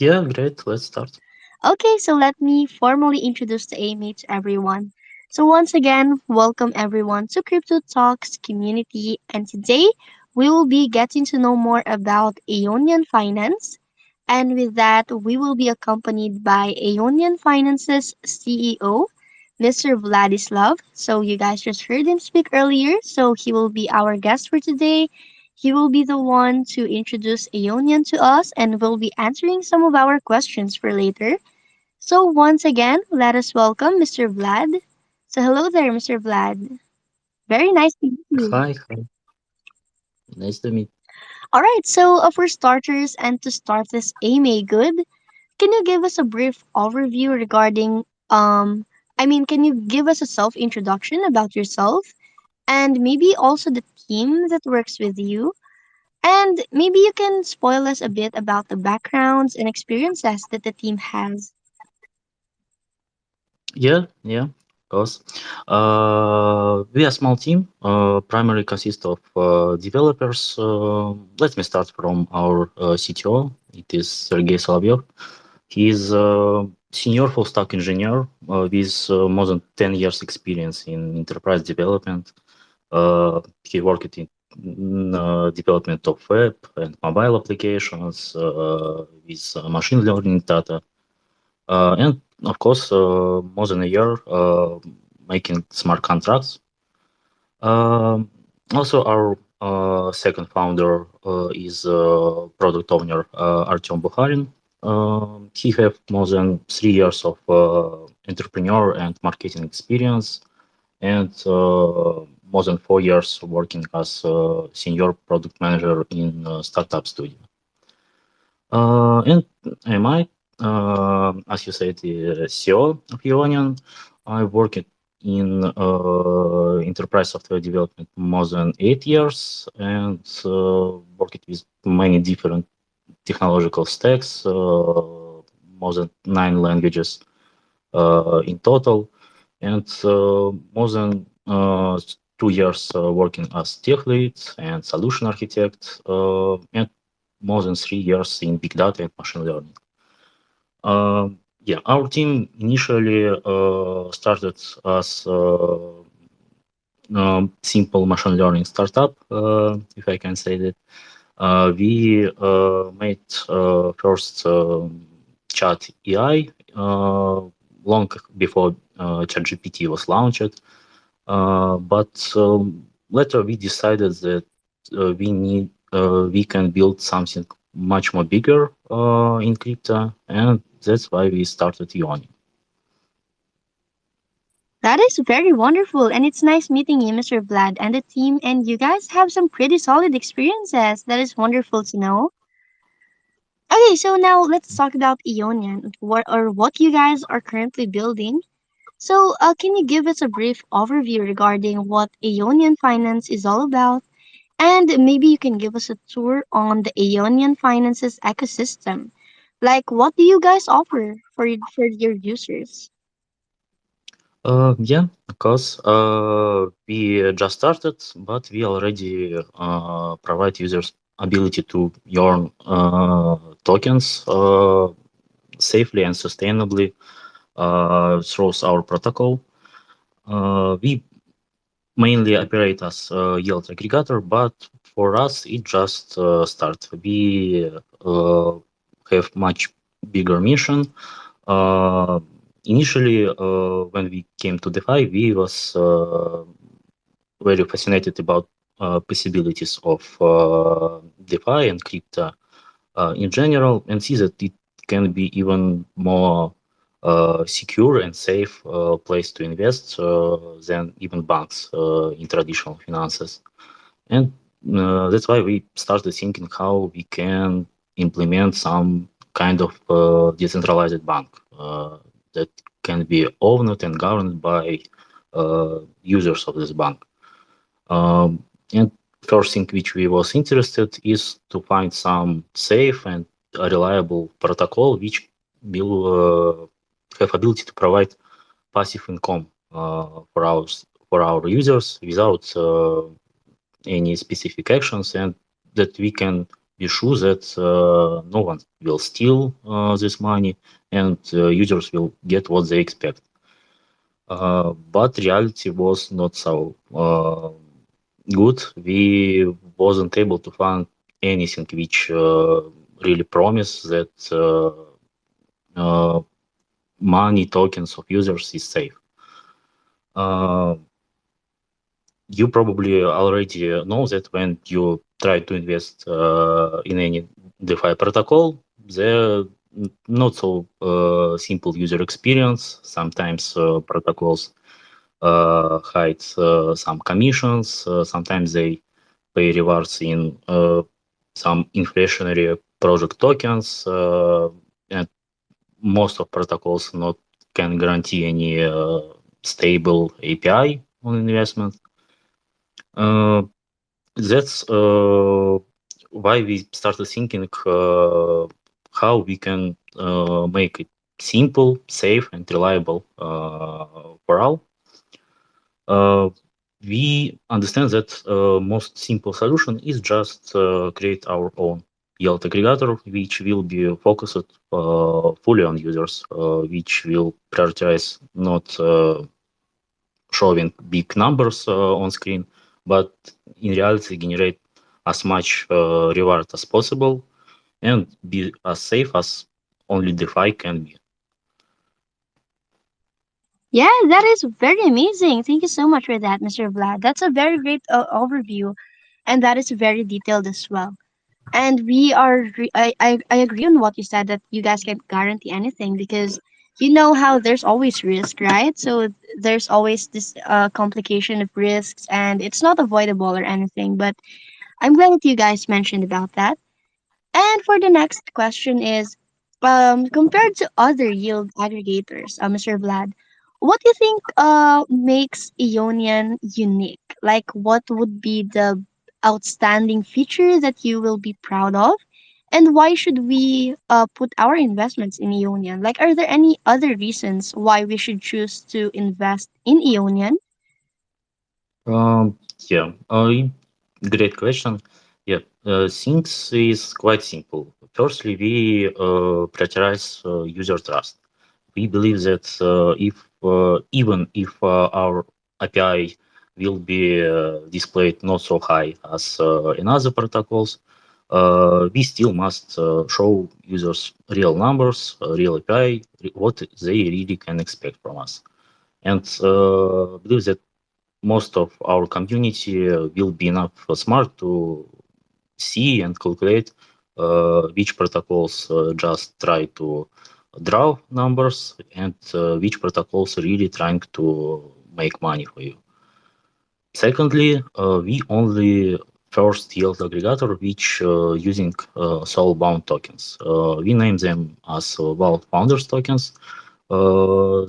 Yeah, great. Let's start. Okay, so let me formally introduce the AMA to everyone. So once again, welcome everyone to CryptoTalkz community, and today we will be getting to know more about Aeonian Finance. And with that, we will be accompanied by Aeonian Finance's CEO, Mr. Vladislav. So you guys just heard him speak earlier, so he will be our guest for today. He will be the one to introduce Aeonian to us and will be answering some of our questions for later. So once again, let us welcome Mr. Vlad. So hello there, Mr. Vlad. Very nice to meet you. Hi, hi. Nice to meet. All right, so for starters and to start this AMA good, can you give us a brief overview regarding can you give us a self-introduction about yourself and maybe also the team that works with you? And maybe you can spoil us a bit about the backgrounds and experiences that the team has. Yeah, of course. We are a small team, primarily consist of developers. Let me start from our CTO. It is Sergey Solovyov. He is a senior full stack engineer with more than 10 years experience in enterprise development. He worked in development of web and mobile applications with machine learning data. And of course, more than a year making smart contracts. Also, our second founder is product owner Artyom Bukharin. He have more than 3 years of entrepreneur and marketing experience, and more than 4 years working as senior product manager in startup studio. And am I, as you said, the CEO of Eonian. I worked in enterprise software development more than 8 years and worked with many different technological stacks, more than 9 languages in total, and more than 2 years working as tech lead and solution architect, and more than 3 years in big data and machine learning. Yeah, our team initially started as simple machine learning startup, if I can say that. We made first chat AI long before ChatGPT was launched, but later we decided that we can build something much more bigger in crypto, and that's why we started Ioni. That is very wonderful, and it's nice meeting you, Mr. Vlad, and the team. And you guys have some pretty solid experiences. That is wonderful to know. Okay, so now let's talk about Eonian, what you guys are currently building. So, can you give us a brief overview regarding what Aeonian Finance is all about? And maybe you can give us a tour on the Aeonian Finance's ecosystem. Like, what do you guys offer for your users? Yeah, of course. We just started, but we already provide users ability to earn tokens safely and sustainably through our protocol. We mainly operate as a yield aggregator, but for us, it just start. We have much bigger mission. Uh, Initially, when we came to DeFi, we was very fascinated about possibilities of DeFi and crypto in general, and see that it can be even more secure and safe place to invest than even banks in traditional finances. And that's why we started thinking how we can implement some kind of decentralized bank that can be owned and governed by users of this bank. And first thing which we was interested is to find some safe and reliable protocol which will have ability to provide passive income for our users without any specific actions, and that we can be sure that no one will steal this money and users will get what they expect. But reality was not so good. We wasn't able to find anything which really promise that uh, money tokens of users is safe. Uh, you probably already know that when you try to invest in any DeFi protocol, there not so simple user experience. Sometimes protocols hide some commissions. Sometimes they pay rewards in some inflationary project tokens, and most of protocols not can guarantee any stable API on investment. Uh, that's why we started thinking how we can make it simple, safe, and reliable for all. Uh, we understand that most simple solution is just create our own yield aggregator, which will be focused fully on users, which will prioritize not showing big numbers on screen, but in reality generate as much reward as possible and be as safe as only DeFi can be. Yeah, that is very amazing. Thank you so much for that, Mr. Vlad. That's a very great overview, and that is very detailed as well. And I agree on what you said that you guys can't guarantee anything because you know how there's always risk, right? So there's always this complication of risks, and it's not avoidable or anything. But I'm glad that you guys mentioned about that. And for the next question is, compared to other yield aggregators, Mr. Vlad, what do you think makes Eonian unique? Like, what would be the outstanding feature that you will be proud of? And why should we put our investments in Eonian? Like, are there any other reasons why we should choose to invest in Eonian? Yeah, great question. Yeah, things is quite simple. Firstly, we prioritize user trust. We believe that if even if our API will be displayed not so high as in other protocols, we still must show users real numbers, real API, what they really can expect from us. And believe that most of our community will be enough smart to see and calculate which protocols just try to draw numbers and which protocols really trying to make money for you. Secondly, we only first yield aggregator which using soul-bound tokens. We name them as Vault Founders tokens.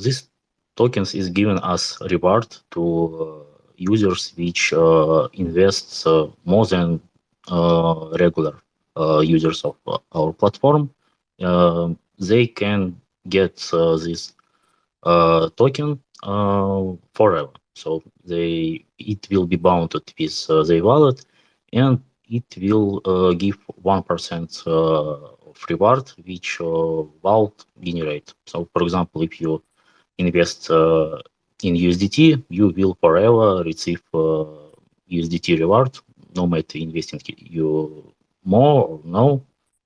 This tokens is given as reward to users which invest more than regular users of our platform. They can get this token forever. So it will be bounded with their wallet, and it will give 1% of reward which Vault generate. So, for example, if you invest in USDT, you will forever receive USDT reward, no matter investing you more or no,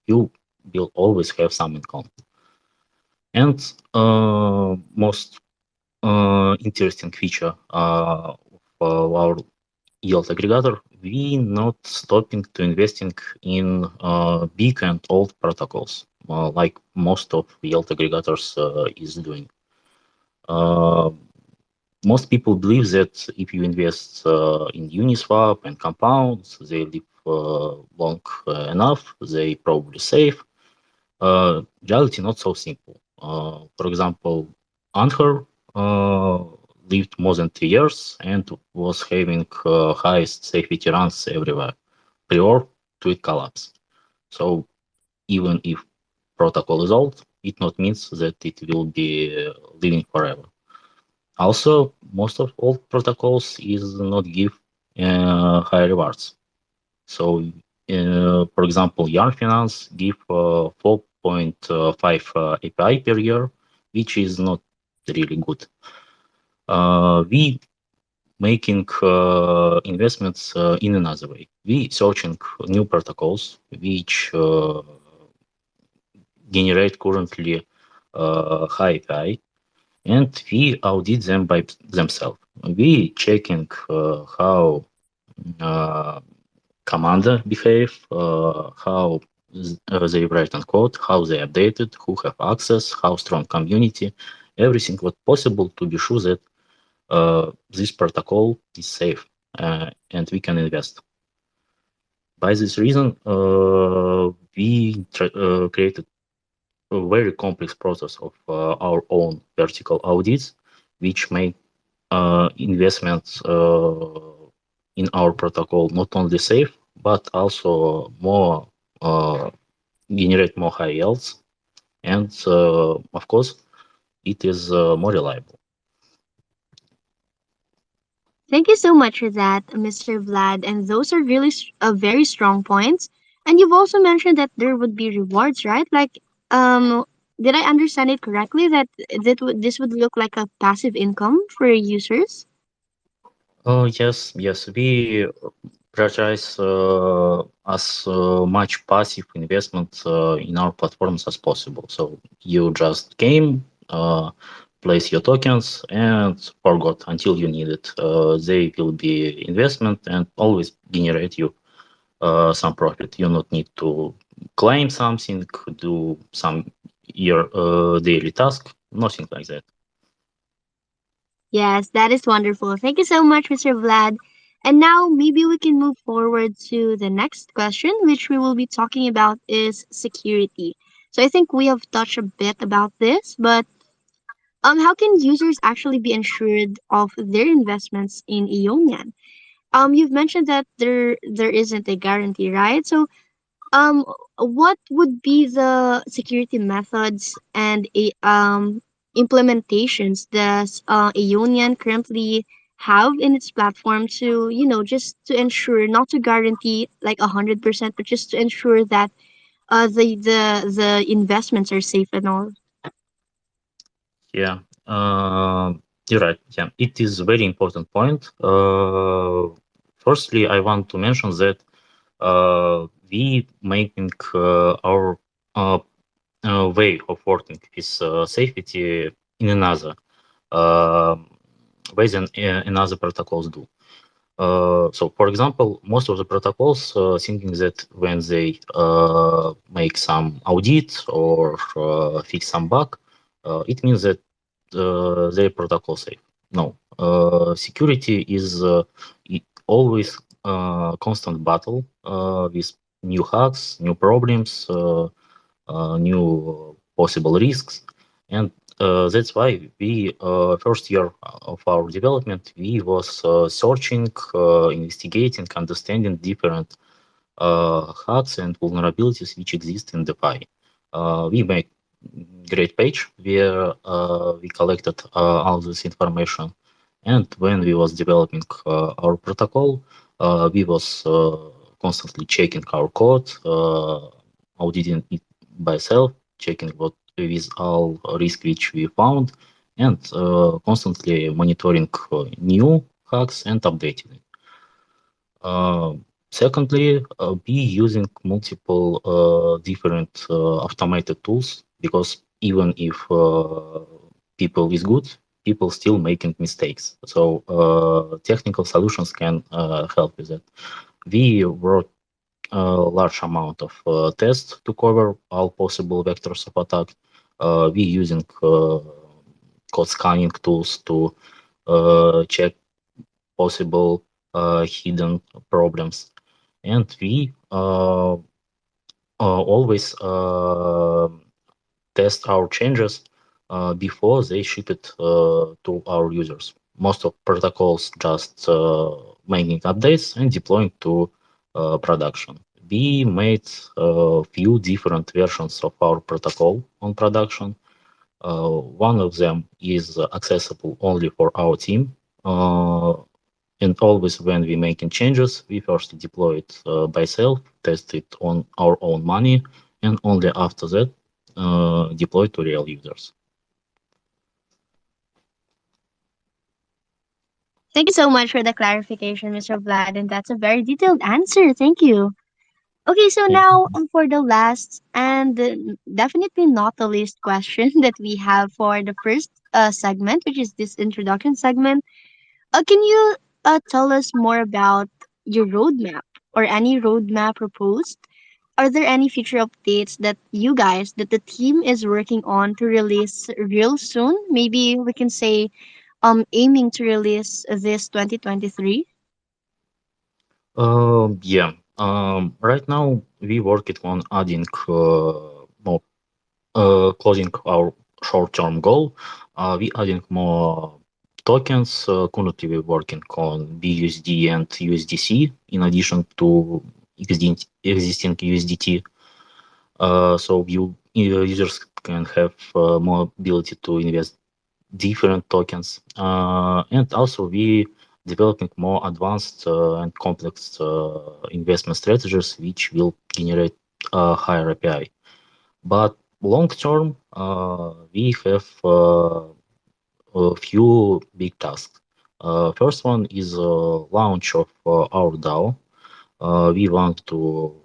you will always have some income. And most interesting feature of our yield aggregator, we not stopping to investing in big and old protocols, like most of yield aggregators is doing. Uh, Most people believe that if you invest in Uniswap and Compound, they live long enough, they probably safe. Reality not so simple. For example, Anchor uh, lived more than 3 years and was having highest safety runs everywhere prior to it collapse. So even if protocol is old, it not means that it will be living forever. Also, most of old protocols is not give high rewards. So For example, Yarn Finance give 4.5 API per year, which is not really good. We making investments in another way. We searching new protocols which generate currently high API, and we audit them by themselves. We checking how uh, commander behave, how they write and code, how they updated, who have access, how strong community, everything what possible to be sure that this protocol is safe and we can invest. By this reason, we created a very complex process of our own vertical audits, which make investments in our protocol not only safe but also more generate more high yields, and of course it is more reliable. Thank you so much for that, Mr. Vlad. And those are really very strong points. And you've also mentioned that there would be rewards, right? Like, did I understand it correctly that this would look like a passive income for users? Oh yes, we prioritize as much passive investment in our platforms as possible. So you just came, place your tokens, and forgot until you need it. They will be investment and always generate you some profit. You not need to claim something, do some your daily task, nothing like that. Yes, that is wonderful. Thank you so much, Mr. Vlad. And now maybe we can move forward to the next question, which we will be talking about is security. So I think we have touched a bit about this, but how can users actually be ensured of their investments in Eonian? You've mentioned that there isn't a guarantee, right? So um, what would be the security methods and implementations does Eonian currently have in its platform to, just to ensure, not to guarantee like 100%, but just to ensure that the investments are safe and all? Yeah, you're right. Yeah, it is a very important point. Firstly, I want to mention that we making our uh, way of working with safety in another uh, way than another protocols do. So, for example, most of the protocols thinking that when they make some audit or fix some bug, it means that their protocol safe. No, security is always constant battle with new hacks, new problems, new possible risks, and that's why we first year of our development we was searching, investigating, understanding different hacks and vulnerabilities which exist in DeFi. We make great page where we collected all this information, and when we was developing our protocol, we was constantly checking our code, auditing it by self, checking what with all risk which we found, and constantly monitoring new hacks and updating it. Secondly, be using multiple different automated tools, because even if people is good, people still making mistakes. So technical solutions can help with that. We wrote a large amount of tests to cover all possible vectors of attack. We using code scanning tools to check possible hidden problems, and we always test our changes before they ship it to our users. Most of protocols just making updates and deploying to production. We made a few different versions of our protocol on production. One of them is accessible only for our team. And always when we making changes, we first deploy it by self, test it on our own money, and only after that deploy to real users. Thank you so much for the clarification, Mr. Vlad, and that's a very detailed answer. Thank you. Okay, so Yeah. now for the last and definitely not the least question that we have for the first segment, which is this introduction segment. Can you tell us more about your roadmap or any roadmap proposed? Are there any future updates that you guys, that the team is working on to release real soon? Maybe we can say aiming to release this 2023. Yeah. Right now we working on adding more, closing our short-term goal. We adding more tokens. Currently we working on BUSD and USDC in addition to existing USDT. So users can have more ability to invest different tokens. And also we developing more advanced and complex investment strategies which will generate a higher API. But long term, we have a few big tasks. First one is launch of our DAO. We want to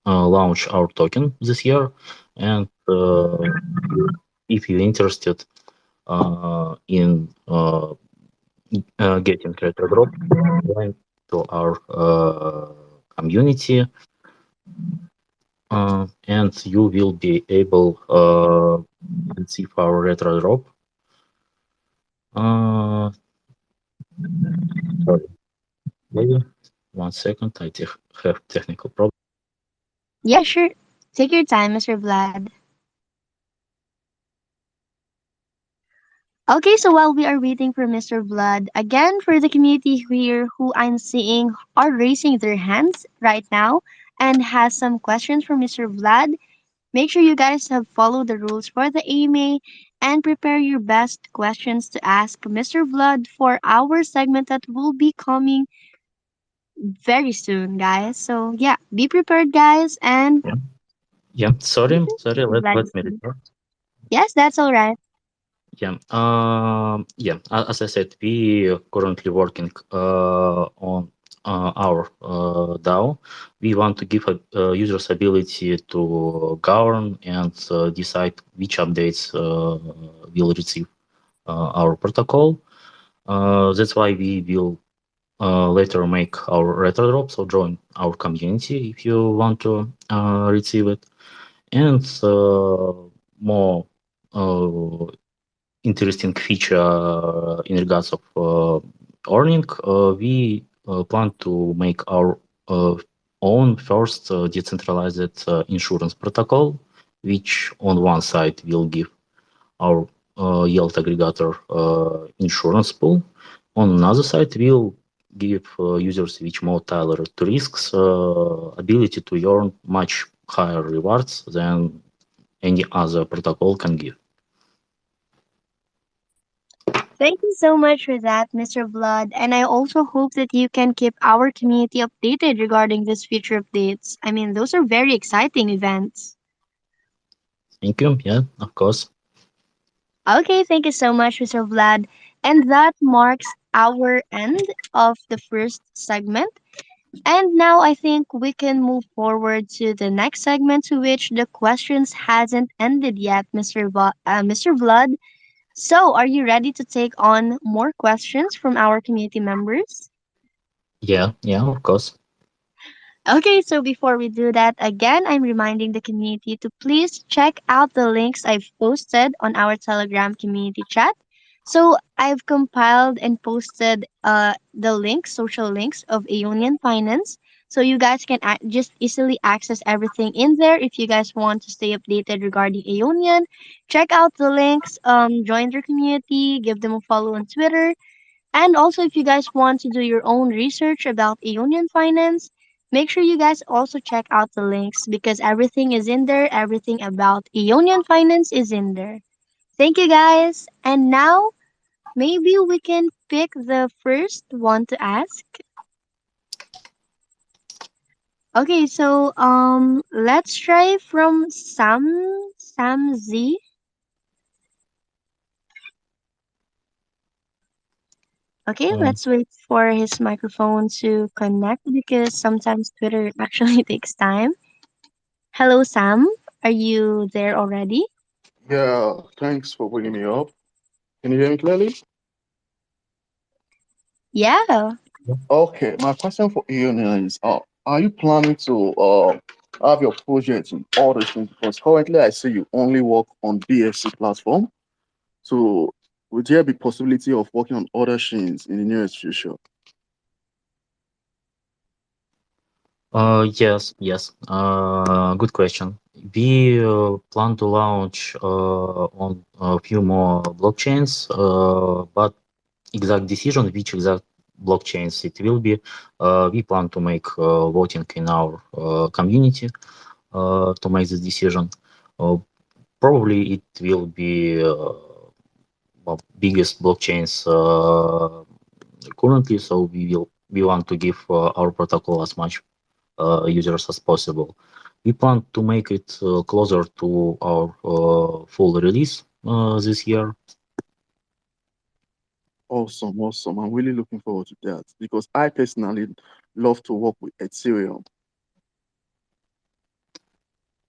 launch our token this year, and if you're interested in getting credit drop, join to our community, and you will be able receive our retro drop. Uh, Sorry, maybe 1 second. Have technical problem. Yeah, sure. Take your time, Mr. Vlad. Okay, so while we are waiting for Mr. Vlad, again for the community here who I'm seeing are raising their hands right now and has some questions for Mr. Vlad, make sure you guys have followed the rules for the AMA and prepare your best questions to ask Mr. Vlad for our segment that will be coming very soon, guys. So yeah, be prepared, guys, and Yeah, yeah. Sorry, okay, sorry. Mr. Vlad Let is me here. return. Yes, that's all right. Yeah. Yeah. As I said, we currently working on our DAO. We want to give users ability to govern and decide which updates will receive our protocol. That's why we will later make our retro drop. So join our community if you want to receive it. And more uh, interesting feature in regards of earning, we plan to make our uh, own first decentralized insurance protocol, which on one side will give our yield aggregator insurance pool. On another side, we'll give users which more tailored to risks ability to earn much higher rewards than any other protocol can give. Thank you so much for that, Mr. Blood. And I also hope that you can keep our community updated regarding these future updates. I mean, those are very exciting events. Thank you. Yeah, of course. Okay, thank you so much, Mr. Vlad. And that marks our end of the first segment. And now I think we can move forward to the next segment to which the questions hasn't ended yet, Mr. Vlad. So, are you ready to take on more questions from our community members? Yeah, yeah, of course. Okay, so before we do that, again, I'm reminding the community to please check out the links I've posted on our Telegram community chat. So I've compiled and posted the links, social links of Aeonian Finance. So you guys can just easily access everything in there if you guys want to stay updated regarding Aeonian. Check out the links, join their community, give them a follow on Twitter, and also, if you guys want to do your own research about Eonian Finance, make sure you guys also check out the links because everything is in there. Everything about Eonian Finance is in there. Thank you guys. And now, Maybe we can pick the first one to ask. Okay, so let's try from Sam Z. Okay, Uh, let's wait for his microphone to connect because sometimes Twitter actually takes time. Hello, Sam. Are you there already? Yeah, thanks for bringing me up. Can you hear me clearly? Yeah. Okay, my question for Eonian is, are you planning to have your project in all the things? Because currently I see you only work on BFC platform. So would there be possibility of working on other chains in the nearest future? yes, yes. Good question. We plan to launch on a few more blockchains, but exact decision which exact blockchains it will be, we plan to make voting in our community to make this decision. Probably it will be biggest blockchains currently, so we want to give our protocol as much users as possible. We plan to make it closer to our full release this year. Awesome, awesome. I'm really looking forward to that because I personally love to work with Ethereum.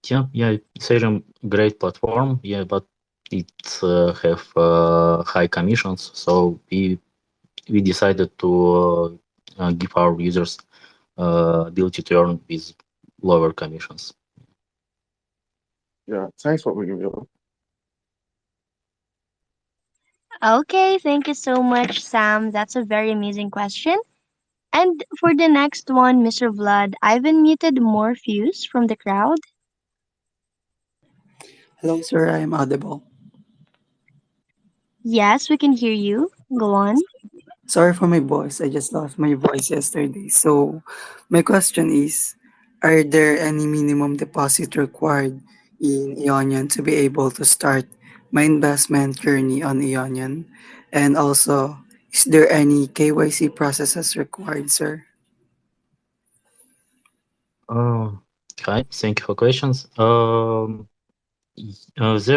Yeah, Ethereum great platform. Yeah, but it have high commissions, so we decided to give our users ability to earn with lower commissions. Yeah, thanks for bringing me up. Okay, thank you so much, Sam. That's a very amazing question. And for the next one, Mr. Vlad, I've unmuted more views from the crowd. Hello, sir. I'm audible. Yes, we can hear you. Go on. Sorry for my voice. I just lost my voice yesterday. So, my question is, are there any minimum deposit required in Eonian to be able to start my investment journey on Eonian? And also, is there any KYC processes required, sir? Uh, Hi, thank you for questions. There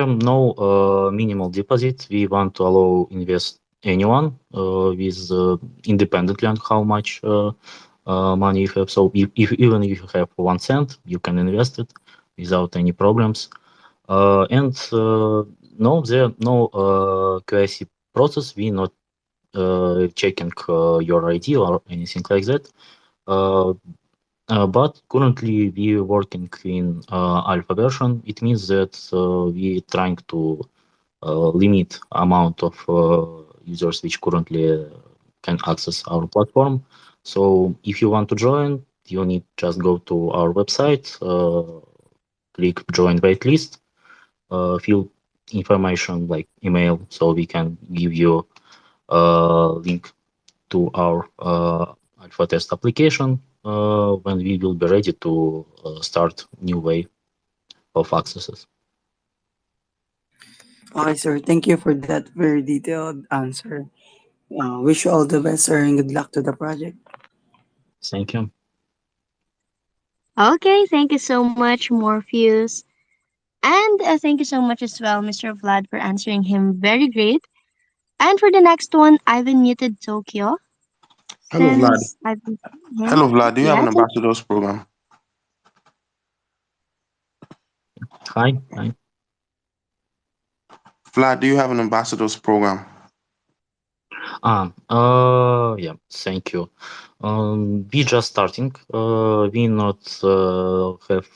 are no minimal deposit. We want to allow invest anyone with independently on how much money you have. So if even if you have 1 cent, you can invest it without any problems. And no, there are no KYC process. We not checking your ID or anything like that. Uh, but currently we working in alpha version. It means that we trying to limit amount of users which currently can access our platform. So if you want to join, you need just go to our website, click join waitlist, fill information like email, so we can give you a link to our alpha test application when we will be ready to start new way of accesses. Okay, sir. Thank you for that very detailed answer. Wish you all the best, sir, and good luck to the project. Thank you. Okay, thank you so much, Morpheus. And thank you so much as well, Mr. Vlad, for answering him. Very great. And for the next one, I've unmuted Tokyo Hello, Vlad. since I've been him. Hello, Vlad. Do you have an Yes. ambassadors program? Hi. Hi. Vlad, do you have an ambassadors program? Yeah, thank you. We just starting. We not have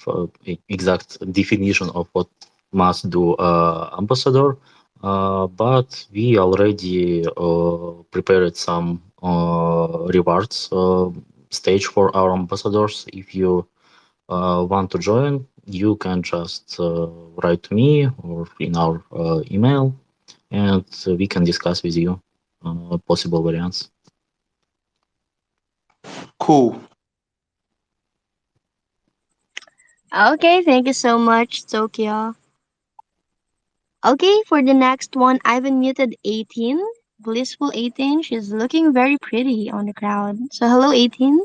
exact definition of what must do ambassador, but we already prepared some rewards stage for our ambassadors. If you want to join, you can just write to me or in our email, and we can discuss with you possible variants. Cool. Okay, thank you so much, Tokyo. Okay, for the next one, I've unmuted 18. Blissful 18. She's looking very pretty on the crowd. So hello 18.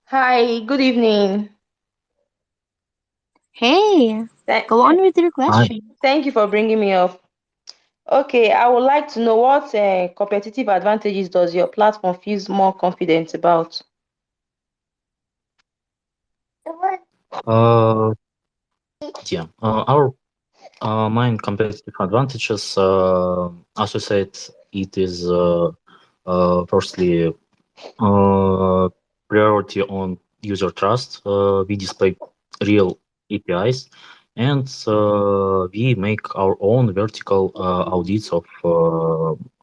Hi, good evening. Hey, Thank, go on with your Hi. question. thank you for bringing me up. Okay, I would like to know what competitive advantages does your platform feel more confident about? Uh, yeah. Our main competitive advantages, as you said, it is firstly priority on user trust. We display real APIs, and we make our own vertical audits of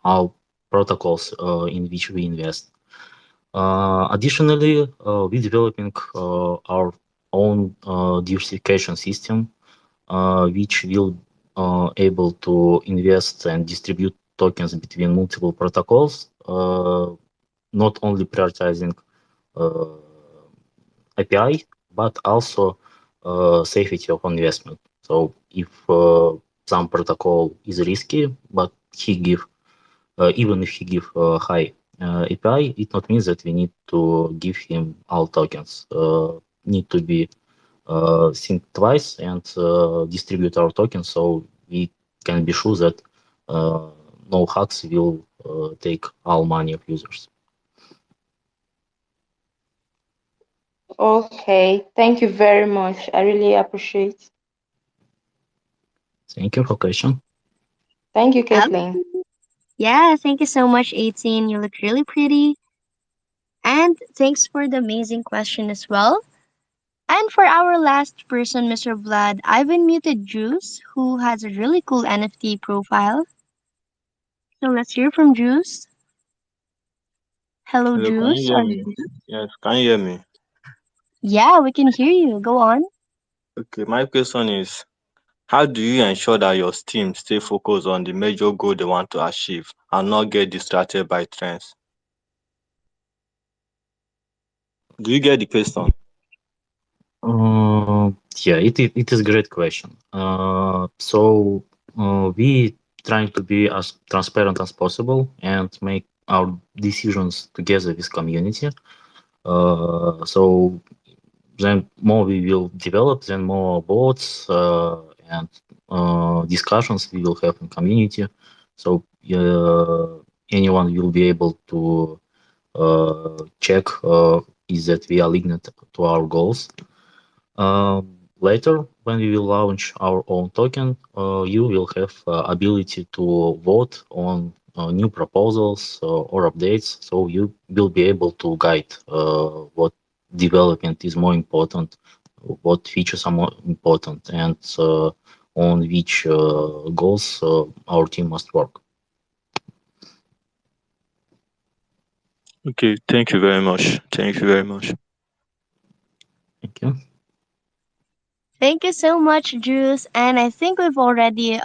our protocols in which we invest. Additionally, we're developing our own diversification system, which will able to invest and distribute tokens between multiple protocols, not only prioritizing uh, API, but also safety of investment. So if some protocol is risky, but he give even if he give high API, it not means that we need to give him all tokens. Need to be think twice and distribute our tokens so we can be sure that uh, no hacks will take all money of users. Okay, thank you very much. I really appreciate. Thank you for question. Thank you, Um, Kathleen. yeah, thank you so much 18. You look really pretty. And thanks for the amazing question as well. And for our last person, Mr. Vlad, I've unmuted Juice, who has a really cool NFT profile. So let's hear from Juice. Hello, Hello, can you Juice. hear Are you me? there? Yes, can you hear me? Yeah, we can hear you. Go on. Okay, my question is, how do you ensure that your team stay focused on the major goal they want to achieve and not get distracted by trends? Do you get the question? Uh, yeah, it is a great question. So we trying to be as transparent as possible and make our decisions together with community. So then more we will develop, then more boards and discussions we will have in community. So anyone will be able to check is that we are aligned to our goals. Later, when we will launch our own token, you will have ability to vote on new proposals or updates. So you will be able to guide what development is more important, what features are more important, and on which goals our team must work. Okay, thank you very much. Thank you very much. Thank you. Thank you so much, Juice. And I think we've already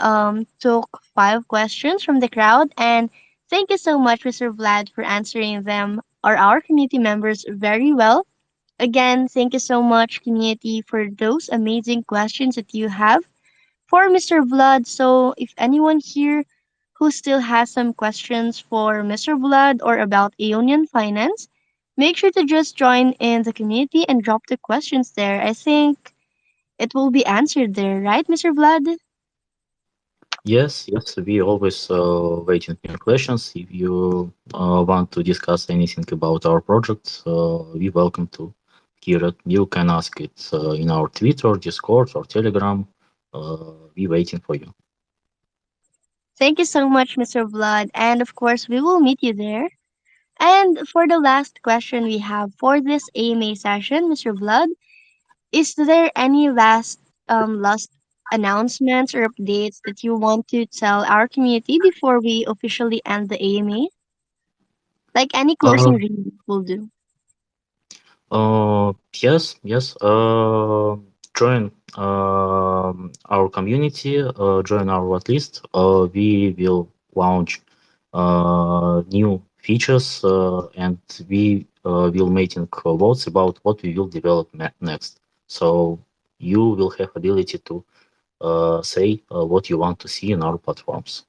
took 5 questions from the crowd. And thank you so much, Mr. Vlad, for answering them or our community members very well. Again, thank you so much, community, for those amazing questions that you have for Mr. Vlad. So, if anyone here who still has some questions for Mr. Vlad or about Aeonian finance, make sure to just join in the community and drop the questions there. I think it will be answered there, right, Mr. Vlad? Yes, we always waiting for your questions. If you want to discuss anything about our project, we welcome to hear it. You can ask it in our Twitter, Discord, or Telegram. We waiting for you. Thank you so much, Mr. Vlad. And of course, we will meet you there. And for the last question we have for this AMA session, Mr. Vlad, is there any last announcements or updates that you want to tell our community before we officially end the AMA? Like any Uh, closing remarks will do. yes. Join our community. Join our waitlist. We will launch new features, and we will making votes about what we will develop next. So you will have ability to say what you want to see in our platforms.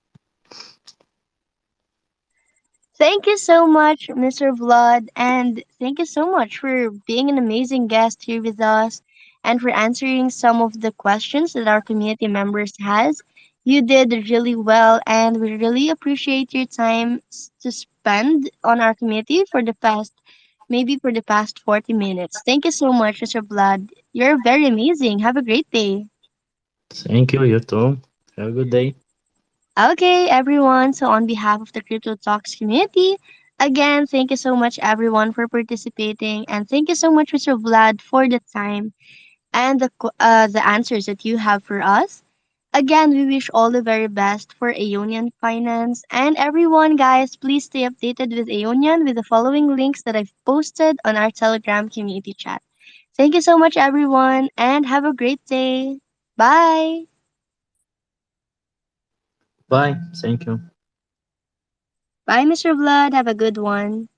Thank you so much, Mr. Vlad, and thank you so much for being an amazing guest here with us and for answering some of the questions that our community members has. You did really well, and we really appreciate your time to spend on our community for the past, maybe for the past 40 minutes. Thank you so much, Mr. Vlad. You're very amazing. Have a great day. Thank you, you too. Have a good day. Okay, everyone. So, on behalf of the Crypto Talks community, again, thank you so much, everyone, for participating, and thank you so much, Mr. Vlad, for the time and the answers that you have for us. Again, we wish all the very best for Aeonian Finance, and everyone, guys, please stay updated with Aeonian with the following links that I've posted on our Telegram community chat. Thank you so much, everyone, and have a great day. Bye. Bye. Thank you. Bye, Mr. Vlad. Have a good one.